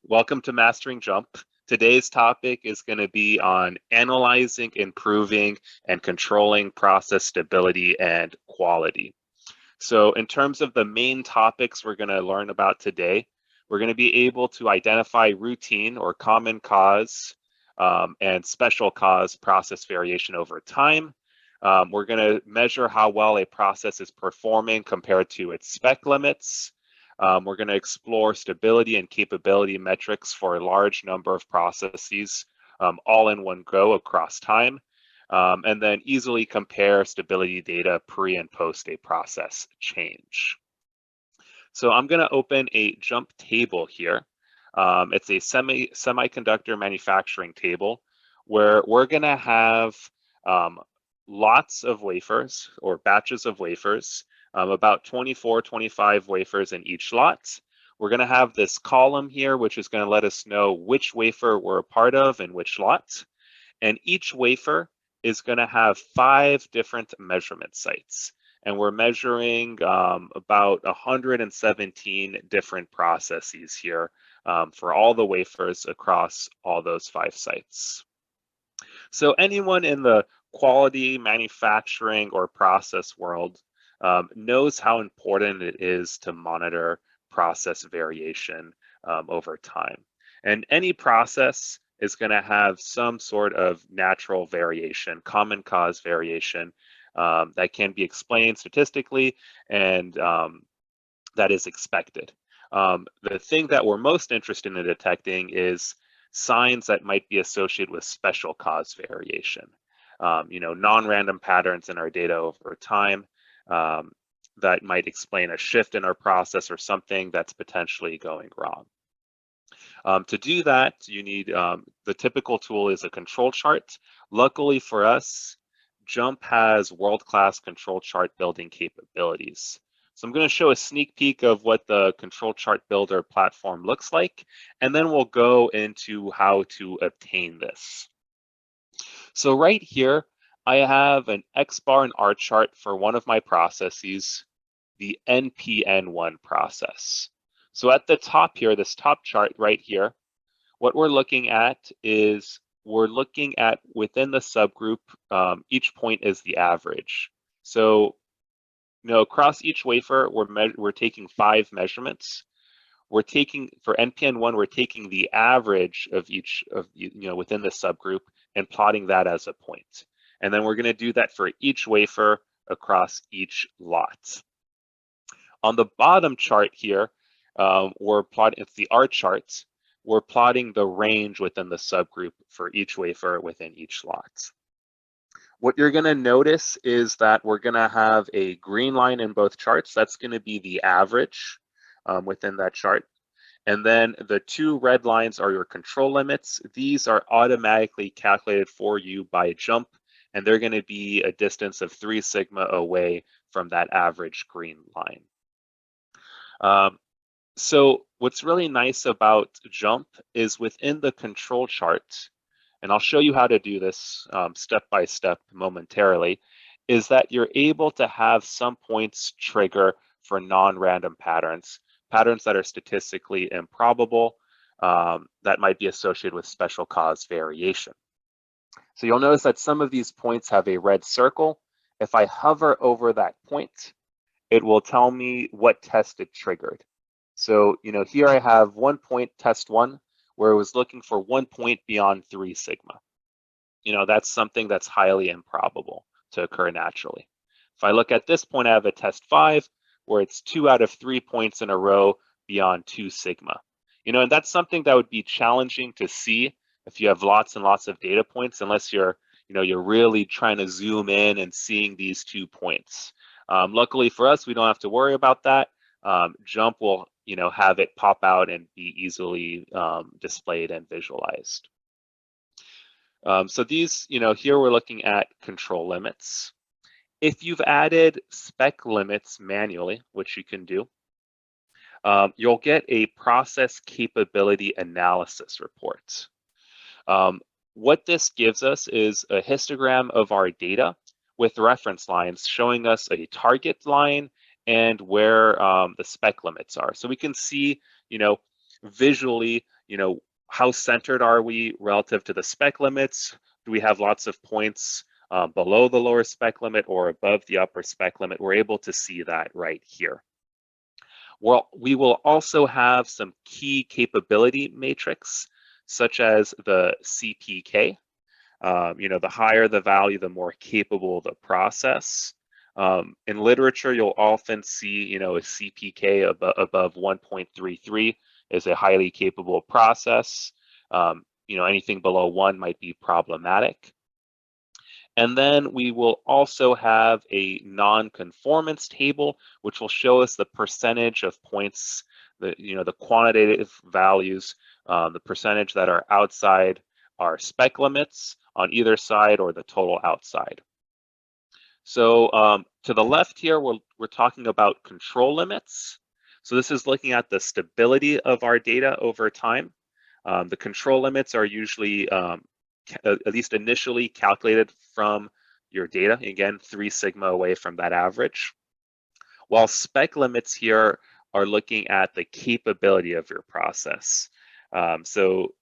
Welcome to Mastering JMP. Today's topic is going to be on analyzing, improving, and controlling process stability and quality. So in terms of the main topics we're going to learn about today, we're going to be able to identify routine or common cause and special cause process variation over time. We're going to measure how well a process is performing compared to its spec limits. We're going to explore stability and capability metrics for a large number of processes all in one go across time, and then easily compare stability data pre and post a process change. So I'm going to open a JMP table here. It's a semiconductor manufacturing table where we're going to have lots of wafers or batches of wafers, about 24, 25 wafers in each lot. We're going to have this column here, which is going to let us know which wafer we're a part of and which lot. And each wafer is going to have 5 different measurement sites. And we're measuring about 117 different processes here for all the wafers across all those 5 sites. So anyone in the quality, manufacturing, or process world knows how important it is to monitor process variation over time. And any process is going to have some sort of natural variation, common cause variation that can be explained statistically and that is expected. The thing that we're most interested in detecting is signs that might be associated with special cause variation. Non-random patterns in our data over time that might explain a shift in our process or something that's potentially going wrong. To do that, you need the typical tool is a control chart. Luckily for us, JMP has world-class control chart building capabilities. So I'm going to show a sneak peek of what the control chart builder platform looks like, and then we'll go into how to obtain this. So right here, I have an X bar and R chart for one of my processes, the NPN1 process. So at the top here, this top chart right here, what we're looking at is we're looking at within the subgroup, each point is the average. So, across each wafer, we're taking 5 measurements. We're taking, for NPN1, we're taking the average of each of, within the subgroup and plotting that as a point. And then we're going to do that for each wafer across each lot. On the bottom chart here, we're plotting, it's the R chart. We're plotting the range within the subgroup for each wafer within each lot. What you're going to notice is that we're going to have a green line in both charts. That's going to be the average within that chart. And then the 2 red lines are your control limits. These are automatically calculated for you by JMP, and they're going to be a distance of 3 sigma away from that average green line. So what's really nice about JMP is within the control chart, and I'll show you how to do this step by step momentarily, is that you're able to have some points trigger for non-random patterns that are statistically improbable, that might be associated with special cause variation. So you'll notice that some of these points have a red circle. If I hover over that point, it will tell me what test it triggered. So, here I have 1 point, test 1, where it was looking for 1 point beyond 3 sigma. That's something that's highly improbable to occur naturally. If I look at this point, I have a test 5, where it's 2 out of 3 points in a row beyond 2 sigma. And that's something that would be challenging to see if you have lots and lots of data points, unless you're really trying to zoom in and seeing these 2 points. Luckily for us, we don't have to worry about that. JMP will, have it pop out and be easily displayed and visualized. So these, here we're looking at control limits. If you've added spec limits manually, which you can do, you'll get a process capability analysis report. What this gives us is a histogram of our data with reference lines showing us a target line and where the spec limits are. So we can see, visually, how centered are we relative to the spec limits? Do we have lots of points below the lower spec limit or above the upper spec limit? We're able to see that right here. Well, we will also have some key capability matrix, such as the CPK. The higher the value, the more capable the process. In literature, you'll often see, a CPK above 1.33 is a highly capable process. Anything below 1 might be problematic. And then we will also have a non-conformance table, which will show us the percentage of points, the quantitative values, the percentage that are outside our spec limits on either side or the total outside. So to the left here, we're talking about control limits. So this is looking at the stability of our data over time. The control limits are usually at least initially calculated from your data, again, 3 sigma away from that average. While spec limits here are looking at the capability of your process. So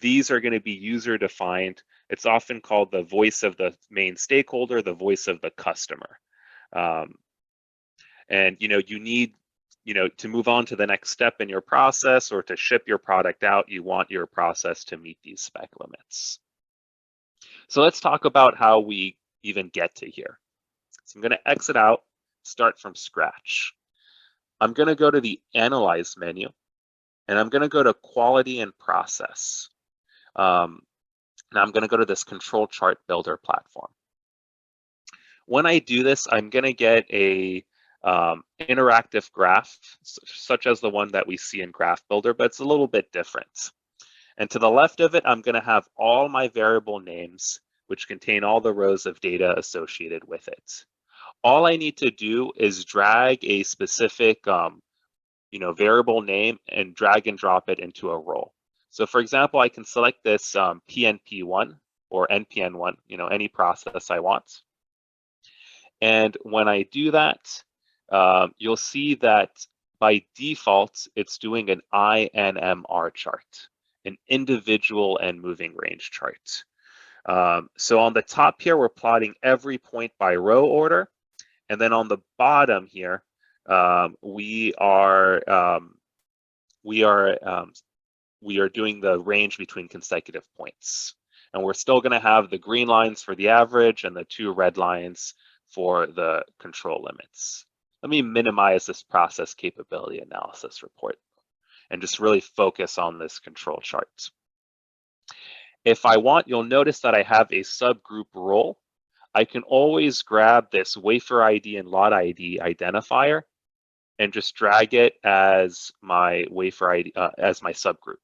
these are going to be user defined. It's often called the voice of the main stakeholder, the voice of the customer. And you need to move on to the next step in your process or to ship your product out, you want your process to meet these spec limits. So let's talk about how we even get to here. So I'm going to exit out, start from scratch. I'm going to go to the Analyze menu, and I'm going to go to Quality and Process. Now I'm going to go to this Control Chart Builder platform. When I do this, I'm going to get a interactive graph, such as the one that we see in Graph Builder, but it's a little bit different. And to the left of it, I'm going to have all my variable names, which contain all the rows of data associated with it. All I need to do is drag a specific variable name and drag and drop it into a role. So for example, I can select this PNP1 or NPN1, any process I want. And when I do that, you'll see that by default, it's doing an INMR chart, an individual and moving range chart. So on the top here, we're plotting every point by row order. And then on the bottom here, we are doing the range between consecutive points. And we're still going to have the green lines for the average and the 2 red lines for the control limits. Let me minimize this process capability analysis report and just really focus on this control chart. If I want, you'll notice that I have a subgroup role. I can always grab this wafer ID and lot ID identifier and just drag it as my wafer ID, as my subgroup.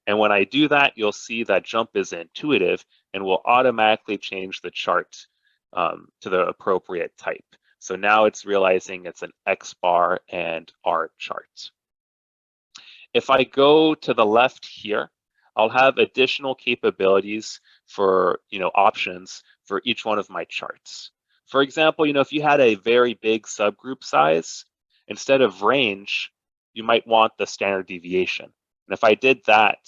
And when I do that, you'll see that JMP is intuitive and will automatically change the chart to the appropriate type. So now it's realizing it's an X bar and R chart. If I go to the left here, I'll have additional capabilities for options for each one of my charts. For example, if you had a very big subgroup size, instead of range, you might want the standard deviation. And if I did that,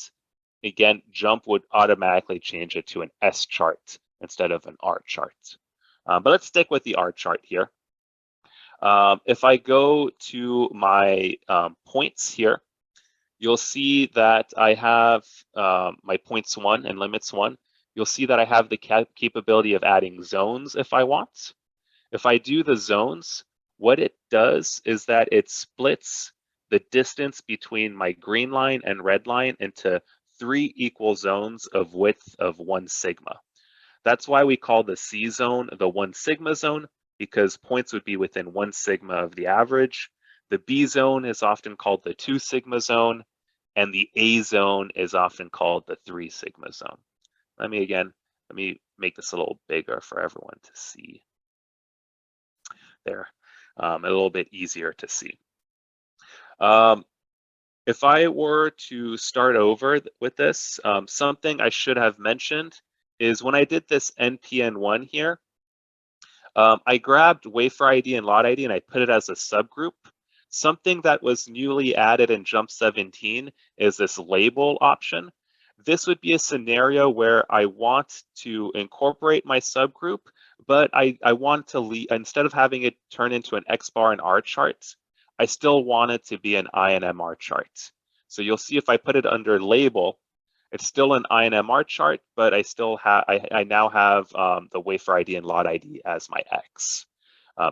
again, JMP would automatically change it to an S chart instead of an R chart. But let's stick with the R chart here. If I go to my points here, you'll see that I have my points 1 and limits 1. You'll see that I have the capability of adding zones if I want. If I do the zones, what it does is that it splits the distance between my green line and red line into 3 equal zones of width of 1 sigma. That's why we call the C zone the 1 sigma zone, because points would be within 1 sigma of the average. The B zone is often called the 2 sigma zone, and the A zone is often called the 3 sigma zone. Let me make this a little bigger for everyone to see. There, a little bit easier to see. If I were to start over with this, something I should have mentioned is when I did this NPN1 here, I grabbed wafer ID and lot ID and I put it as a subgroup. Something that was newly added in JMP 17 is this label option. This would be a scenario where I want to incorporate my subgroup, but I want to instead of having it turn into an X bar and R chart, I still want it to be an INMR chart. So you'll see if I put it under label, it's still an INMR chart, but I still have I now have the wafer ID and lot ID as my X.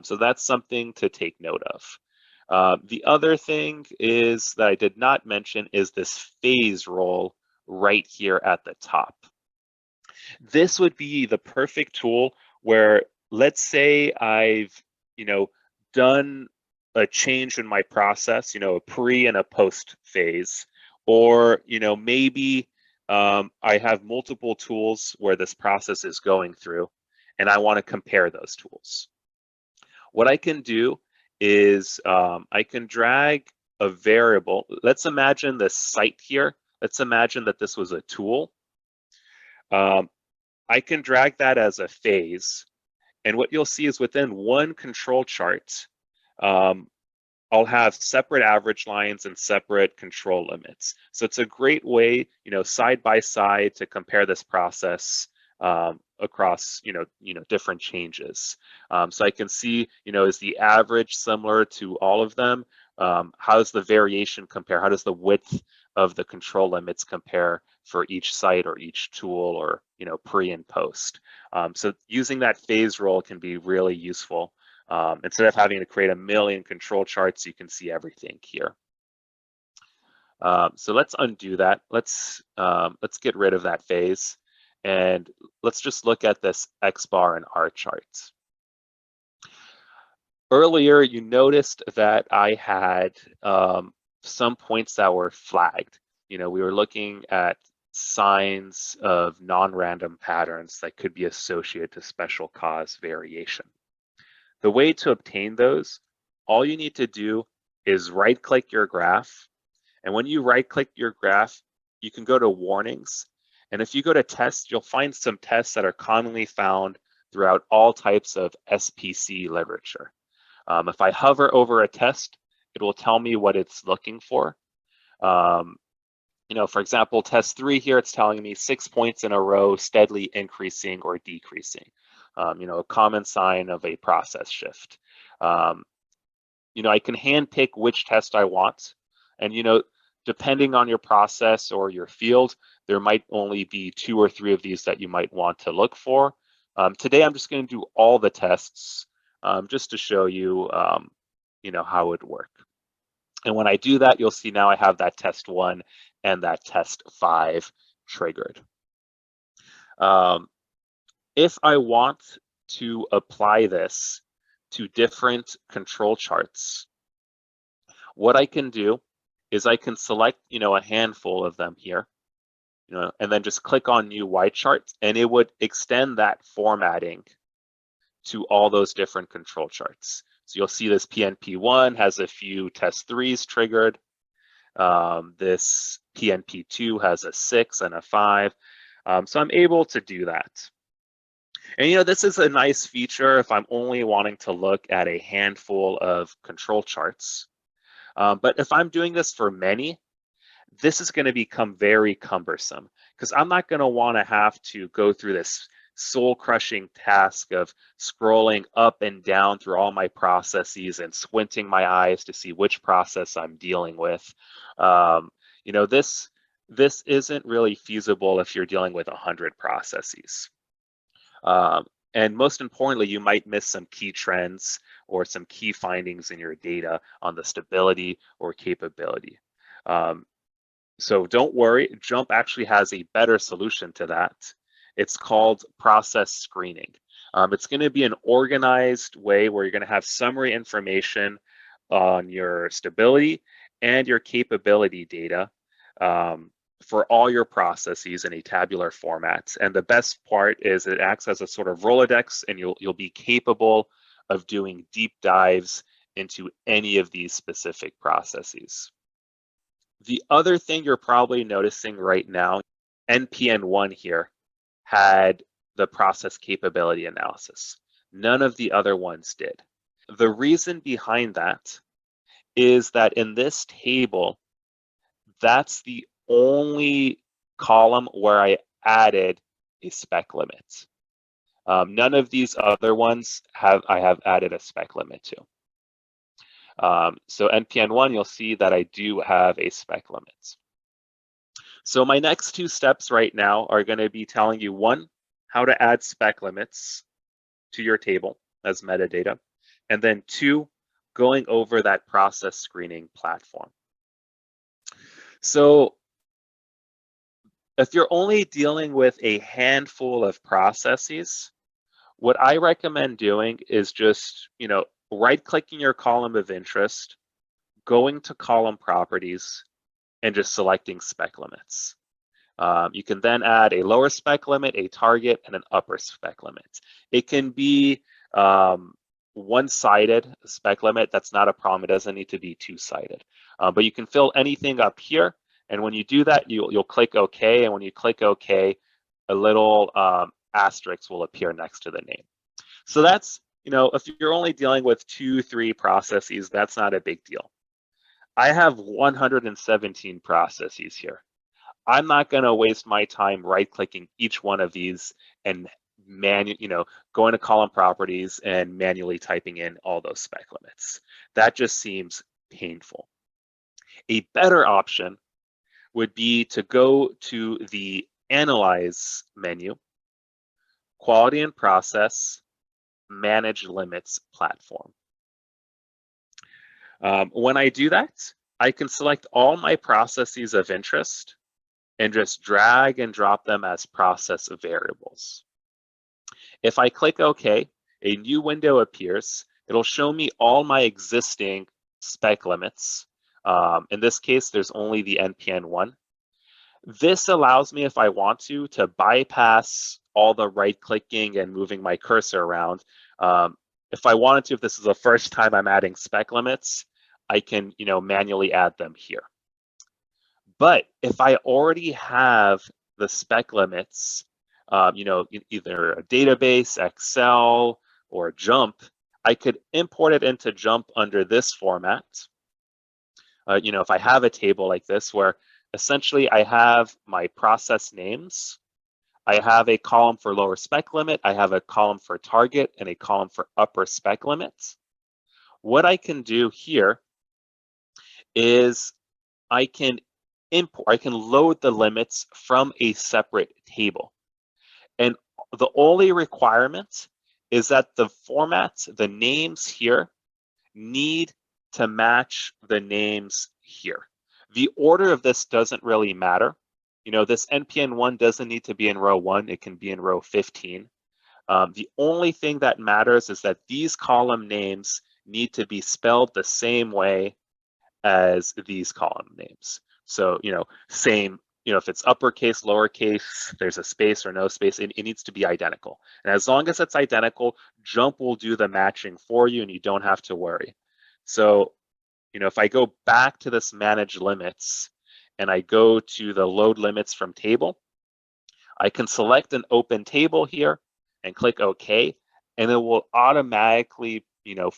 So that's something to take note of. The other thing is that I did not mention is this phase roll right here at the top. This would be the perfect tool where, let's say I've, done a change in my process, a pre and a post phase, or, maybe I have multiple tools where this process is going through, and I want to compare those tools. What I can do is I can drag a variable. Let's imagine this site here. Let's imagine that this was a tool. I can drag that as a phase. And what you'll see is within one control chart, I'll have separate average lines and separate control limits. So it's a great way, side by side to compare this process across, different changes. So I can see, is the average similar to all of them? How does the variation compare? How does the width of the control limits compare for each site or each tool or, pre and post? So using that phase roll can be really useful. Instead of having to create a million control charts, you can see everything here. So let's undo that. Let's get rid of that phase, and let's just look at this X bar and R charts. Earlier, you noticed that I had some points that were flagged. We were looking at signs of non-random patterns that could be associated to special cause variation. The way to obtain those, all you need to do is right-click your graph. And when you right-click your graph, you can go to warnings. And if you go to tests, you'll find some tests that are commonly found throughout all types of SPC literature. If I hover over a test, it will tell me what it's looking for. For example, test 3 here, it's telling me 6 points in a row, steadily increasing or decreasing. A common sign of a process shift. I can handpick which test I want. And, depending on your process or your field, there might only be 2 or 3 of these that you might want to look for. Today, I'm just going to do all the tests just to show you, how it would work. And when I do that, you'll see now I have that test 1 and that test 5 triggered. If I want to apply this to different control charts, what I can do is I can select, a handful of them here, and then just click on New Y Chart, and it would extend that formatting to all those different control charts. So you'll see this PNP1 has a few test 3s triggered. This PNP2 has a 6 and a 5. So I'm able to do that. And this is a nice feature if I'm only wanting to look at a handful of control charts. But if I'm doing this for many, this is going to become very cumbersome because I'm not going to want to have to go through this soul-crushing task of scrolling up and down through all my processes and squinting my eyes to see which process I'm dealing with. This isn't really feasible if you're dealing with 100 processes. And most importantly, you might miss some key trends or some key findings in your data on the stability or capability. So don't worry, JMP actually has a better solution to that. It's called process screening. It's going to be an organized way where you're going to have summary information on your stability and your capability data for all your processes in a tabular format. And the best part is it acts as a sort of Rolodex, and you'll be capable of doing deep dives into any of these specific processes. The other thing you're probably noticing right now, NPN1 here had the process capability analysis. None of the other ones did. The reason behind that is that in this table, that's the only column where I added a spec limit. None of these other ones I have added a spec limit to. So NPN1, you'll see that I do have a spec limit. So my next two steps right now are going to be telling you, one, how to add spec limits to your table as metadata, and then two, going over that process screening platform. So if you're only dealing with a handful of processes, what I recommend doing is just, right-clicking your column of interest, going to column properties, and just selecting spec limits. You can then add a lower spec limit, a target, and an upper spec limit. It can be one-sided spec limit. That's not a problem. It doesn't need to be two-sided. But you can fill anything up here. And when you do that, you'll click OK. And when you click OK, a little asterisk will appear next to the name. So that's, if you're only dealing with 2-3 processes, that's not a big deal. I have 117 processes here. I'm not going to waste my time right-clicking each one of these and going to column properties and manually typing in all those spec limits. That just seems painful. A better option would be to go to the Analyze menu, Quality and Process, Manage Limits platform. When I do that, I can select all my processes of interest and just drag and drop them as process variables. If I click OK, a new window appears. It'll show me all my existing spec limits. In this case, there's only the NPN1. This allows me, if I want to bypass all the right-clicking and moving my cursor around. If I wanted to, if this is the first time I'm adding spec limits, I can manually add them here. But if I already have the spec limits, either a database, Excel, or JMP, I could import it into JMP under this format. If I have a table like this where essentially I have my process names, I have a column for lower spec limit, I have a column for target, and a column for upper spec limits. What I can do here is I can load the limits from a separate table. And the only requirement is that the formats, the names here, need to match the names here. The order of this doesn't really matter. This NPN1 doesn't need to be in row 1. It can be in row 15. The only thing that matters is that these column names need to be spelled the same way as these column names. So, same, if it's uppercase, lowercase, there's a space or no space, it needs to be identical. And as long as it's identical, JMP will do the matching for you and you don't have to worry. So, if I go back to this manage limits and I go to the load limits from table, I can select an open table here and click OK, and it will automatically,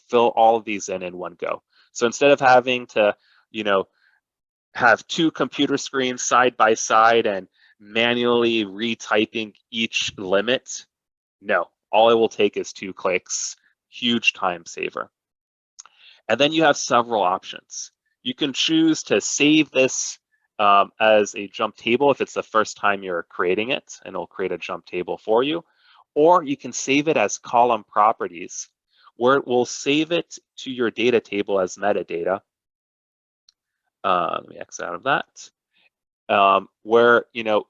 fill all of these in one go. So instead of having to, have two computer screens side by side and manually retyping each limit, no, all it will take is 2 clicks, huge time saver. And then you have several options. You can choose to save this as a JMP table if it's the first time you're creating it, and it'll create a JMP table for you. Or you can save it as column properties, where it will save it to your data table as metadata. Let me exit out of that. Where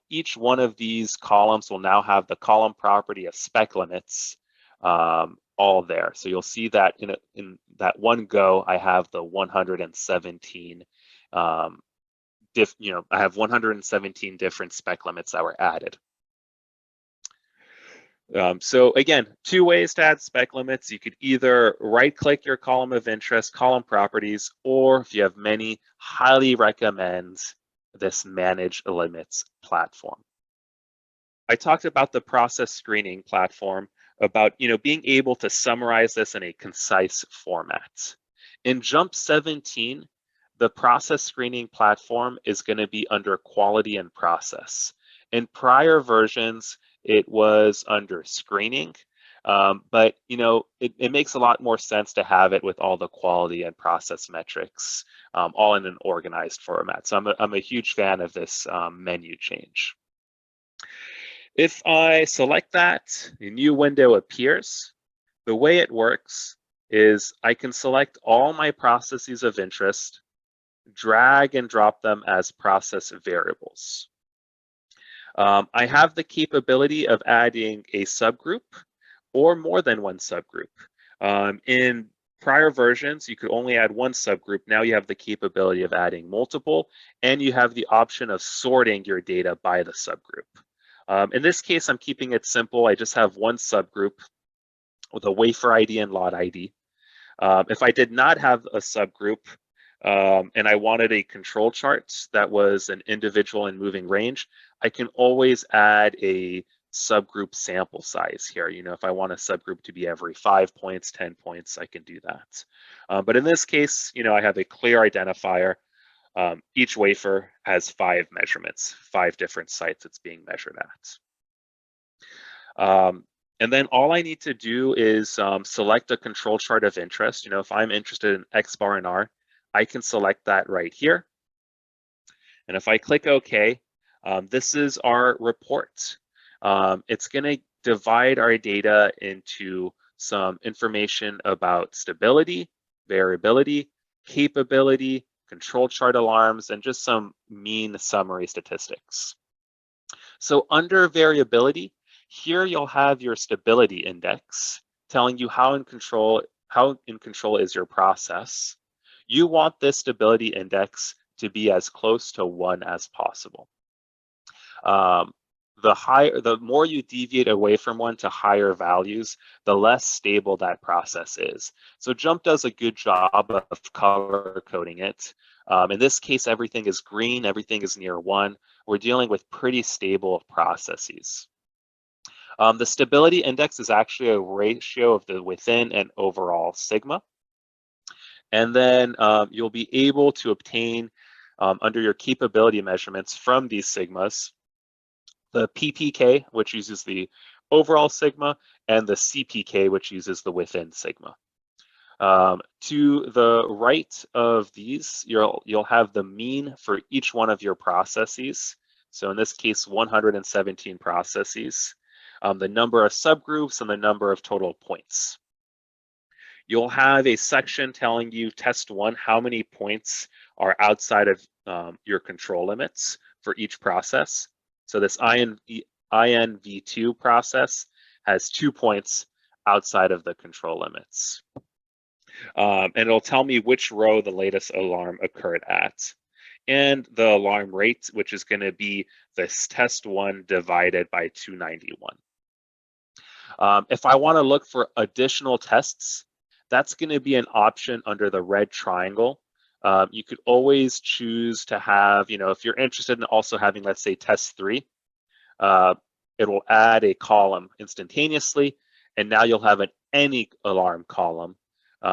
each one of these columns will now have the column property of spec limits all there. So you'll see that in that one go, I have the 117. I have 117 different spec limits that were added. So again, 2 ways to add spec limits. You could either right-click your column of interest, column properties, or if you have many, highly recommend this Manage Limits platform. I talked about the process screening platform, about being able to summarize this in a concise format. In JMP 17, the process screening platform is going to be under quality and process. In prior versions, it was under screening, but it makes a lot more sense to have it with all the quality and process metrics all in an organized format. So I'm a huge fan of this menu change. If I select that, a new window appears. The way it works is I can select all my processes of interest, drag and drop them as process variables. I have the capability of adding a subgroup or more than one subgroup. In prior versions, you could only add one subgroup. Now you have the capability of adding multiple, and you have the option of sorting your data by the subgroup. In this case, I'm keeping it simple. I just have one subgroup with a wafer ID and lot ID. If I did not have a subgroup and I wanted a control chart that was an individual and moving range, I can always add a subgroup sample size here. If I want a subgroup to be every 5 points, 10 points, I can do that. But in this case, I have a clear identifier. Each wafer has 5 measurements, 5 different sites it's being measured at. And then all I need to do is select a control chart of interest. If I'm interested in X bar and R, I can select that right here. And if I click OK, this is our report. It's going to divide our data into some information about stability, variability, capability, control chart alarms, and just some mean summary statistics. So under variability, here you'll have your stability index telling you how in control is your process. You want this stability index to be as close to 1 as possible. The more you deviate away from 1 to higher values, the less stable that process is. So JMP does a good job of color coding it. In this case, everything is green, everything is near 1. We're dealing with pretty stable processes. The stability index is actually a ratio of the within and overall sigma. And then you'll be able to obtain, under your capability measurements from these sigmas, the PPK, which uses the overall sigma, and the CPK, which uses the within sigma. To the right of these, you'll have the mean for each one of your processes. So in this case, 117 processes, the number of subgroups, and the number of total points. You'll have a section telling you, test 1, how many points are outside of your control limits for each process. So this INV2 process has 2 points outside of the control limits. And it'll tell me which row the latest alarm occurred at. And the alarm rate, which is going to be this test 1 divided by 291. If I want to look for additional tests, that's going to be an option under the red triangle. You could always choose to have, if you're interested in also having, let's say, test 3, it will add a column instantaneously, and now you'll have an any alarm column,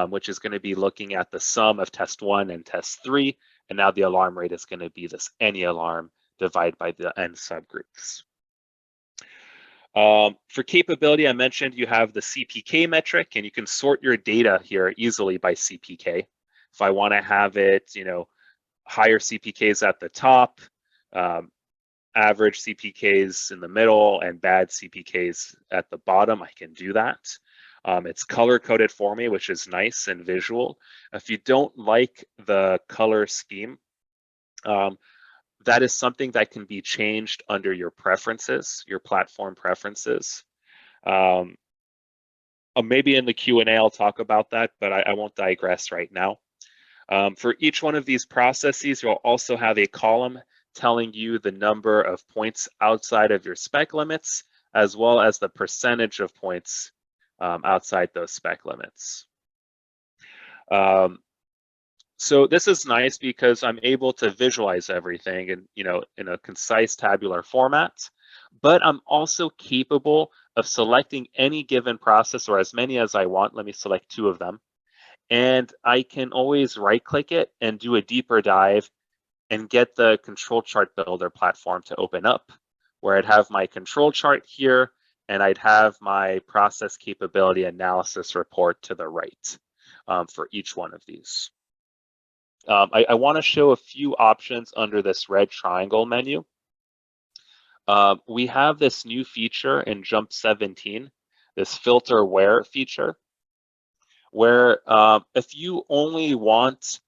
which is going to be looking at the sum of test 1 and test 3, and now the alarm rate is going to be this any alarm divided by the n subgroups. For capability, I mentioned you have the CPK metric, and you can sort your data here easily by CPK. If I want to have it, higher CPKs at the top, average CPKs in the middle, and bad CPKs at the bottom, I can do that. It's color coded for me, which is nice and visual. If you don't like the color scheme, that is something that can be changed under your preferences, your platform preferences. Maybe in the Q&A I'll talk about that, but I won't digress right now. For each one of these processes, you'll also have a column telling you the number of points outside of your spec limits, as well as the percentage of points outside those spec limits. So this is nice because I'm able to visualize everything in a concise tabular format, but I'm also capable of selecting any given process, or as many as I want. Let me select 2 of them, And I can always right-click it and do a deeper dive and get the control chart builder platform to open up, where I'd have my control chart here, and I'd have my process capability analysis report to the right for each one of these. I want to show a few options under this red triangle menu. We have this new feature in JMP 17, this filter where feature, where if you only want,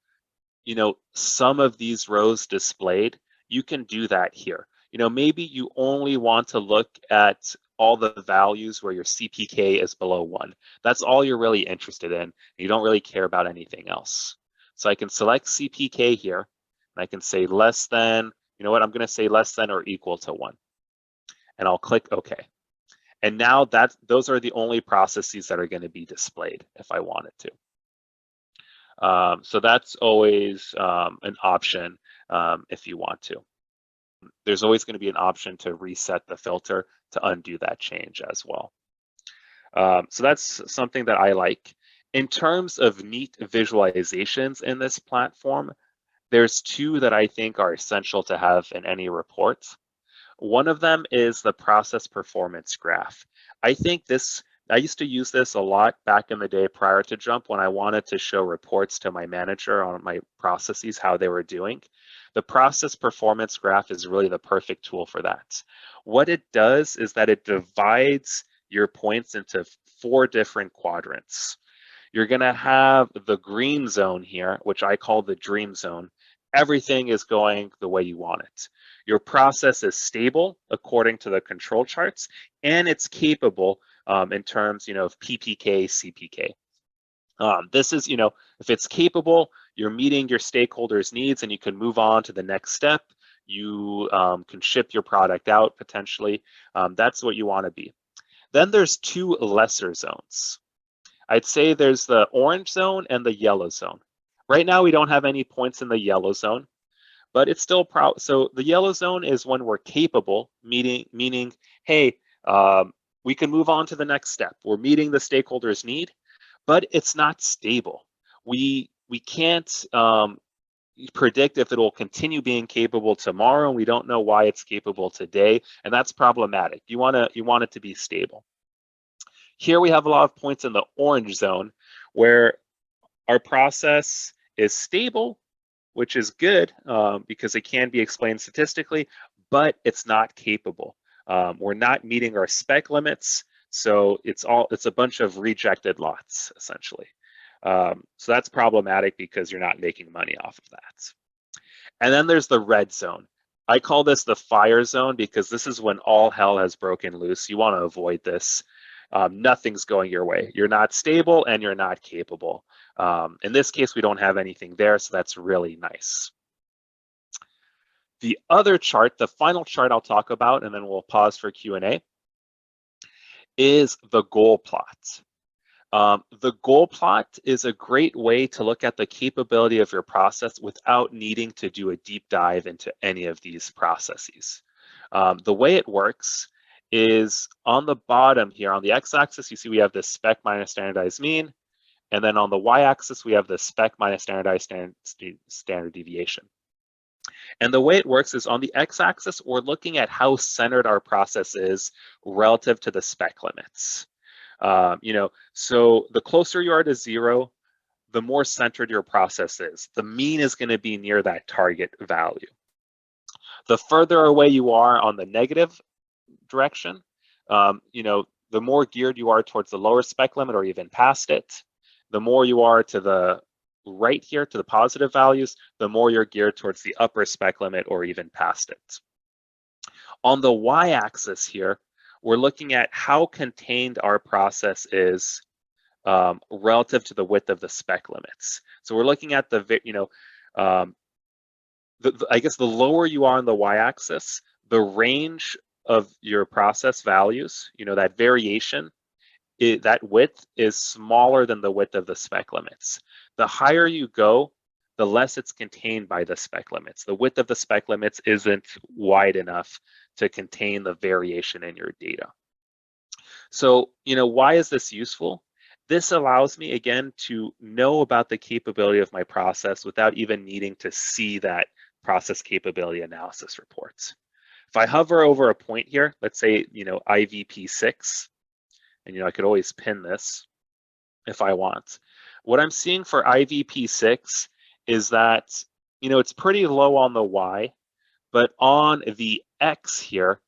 some of these rows displayed, you can do that here. Maybe you only want to look at all the values where your CPK is below 1. That's all you're really interested in. You don't really care about anything else. So I can select CPK here, and I can say less than, I'm going to say less than or equal to 1. And I'll click OK. And now those are the only processes that are going to be displayed if I wanted to. So that's always an option if you want to. There's always going to be an option to reset the filter to undo that change as well. So that's something that I like. In terms of neat visualizations in this platform, there's two that I think are essential to have in any report. One of them is the process performance graph. I used to use this a lot back in the day prior to JMP when I wanted to show reports to my manager on my processes, how they were doing. The process performance graph is really the perfect tool for that. What it does is that it divides your points into 4 different quadrants. You're going to have the green zone here, which I call the dream zone. Everything is going the way you want it. Your process is stable according to the control charts, and it's capable in terms, of PPK, CPK. This is, if it's capable, you're meeting your stakeholders' needs, and you can move on to the next step. You can ship your product out potentially. That's what you want to be. Then there's 2 lesser zones. I'd say there's the orange zone and the yellow zone. Right now, we don't have any points in the yellow zone, but it's still so the yellow zone is when we're capable, meaning, hey, we can move on to the next step. We're meeting the stakeholders' need, but it's not stable. We can't predict if it will continue being capable tomorrow, and we don't know why it's capable today, and that's problematic. You want it to be stable. Here we have a lot of points in the orange zone where our process is stable, which is good because it can be explained statistically, but it's not capable. We're not meeting our spec limits, so it's a bunch of rejected lots essentially. So that's problematic because you're not making money off of that. And then there's the red zone. I call this the fire zone because this is when all hell has broken loose. You want to avoid this. Nothing's going your way. You're not stable and you're not capable. In this case, we don't have anything there, so that's really nice. The other chart, the final chart I'll talk about, and then we'll pause for Q&A, is the goal plot. The goal plot is a great way to look at the capability of your process without needing to do a deep dive into any of these processes. The way it works is on the bottom here, on the x-axis, you see we have the spec minus standardized mean, and then on the y-axis, we have the spec minus standardized standard deviation. And the way it works is on the x-axis, we're looking at how centered our process is relative to the spec limits. So the closer you are to 0, the more centered your process is. The mean is going to be near that target value. The further away you are on the negative direction, the more geared you are towards the lower spec limit or even past it. The more you are to the right here, to the positive values, the more you're geared towards the upper spec limit or even past it. On the y-axis here, we're looking at how contained our process is relative to the width of the spec limits. So we're looking at I guess the lower you are on the y-axis, the range of your process values, that variation, that width is smaller than the width of the spec limits. The higher you go, the less it's contained by the spec limits. The width of the spec limits isn't wide enough to contain the variation in your data. So, why is this useful? This allows me, again, to know about the capability of my process without even needing to see that process capability analysis reports. If I hover over a point here, let's say, IVP6, and I could always pin this if I want. What I'm seeing for IVP6 is that, it's pretty low on the Y, but on the X here,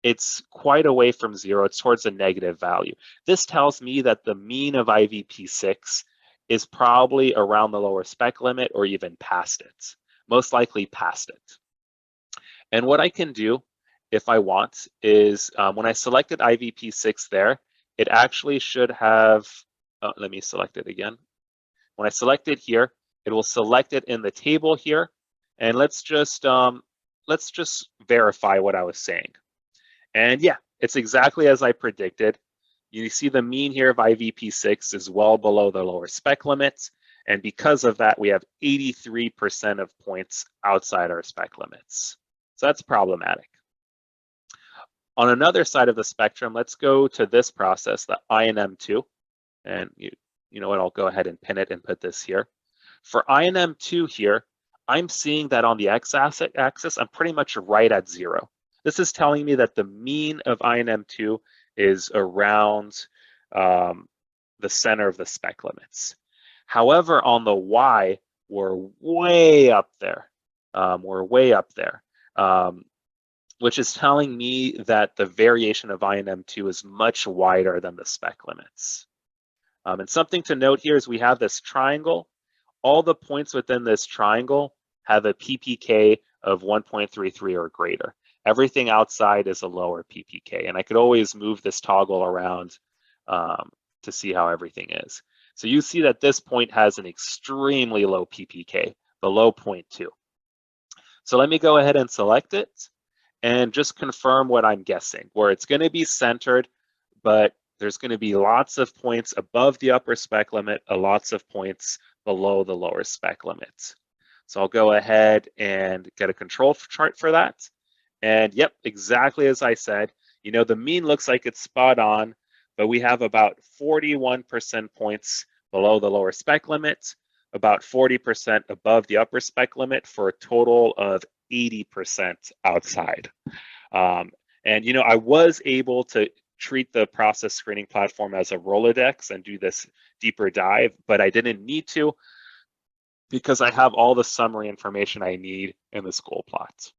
it's quite away from 0. It's towards a negative value. This tells me that the mean of IVP6 is probably around the lower spec limit or even past it, most likely past it. And what I can do if I want is when I selected IVP6 there, it actually should have, let me select it again. When I select it here, it will select it in the table here. And let's just verify what I was saying. And yeah, it's exactly as I predicted. You see the mean here of IVP6 is well below the lower spec limits. And because of that, we have 83% of points outside our spec limits. So that's problematic. On another side of the spectrum, let's go to this process, the INM2. And you know what, I'll go ahead and pin it and put this here. For INM2 here, I'm seeing that on the x-axis, I'm pretty much right at 0. This is telling me that the mean of INM2 is around the center of the spec limits. However, on the Y, we're way up there. Which is telling me that the variation of INM2 is much wider than the spec limits. And something to note here is we have this triangle. All the points within this triangle have a PPK of 1.33 or greater. Everything outside is a lower PPK. And I could always move this toggle around to see how everything is. So you see that this point has an extremely low PPK, below 0.2. So let me go ahead and select it and just confirm what I'm guessing, where it's going to be centered, but there's going to be lots of points above the upper spec limit, lots of points below the lower spec limit. So I'll go ahead and get a control chart for that. And yep, exactly as I said, the mean looks like it's spot on, but we have about 41% points below the lower spec limit, about 40% above the upper spec limit, for a total of 80% outside. And I was able to treat the process screening platform as a Rolodex and do this deeper dive, but I didn't need to because I have all the summary information I need in the school plots.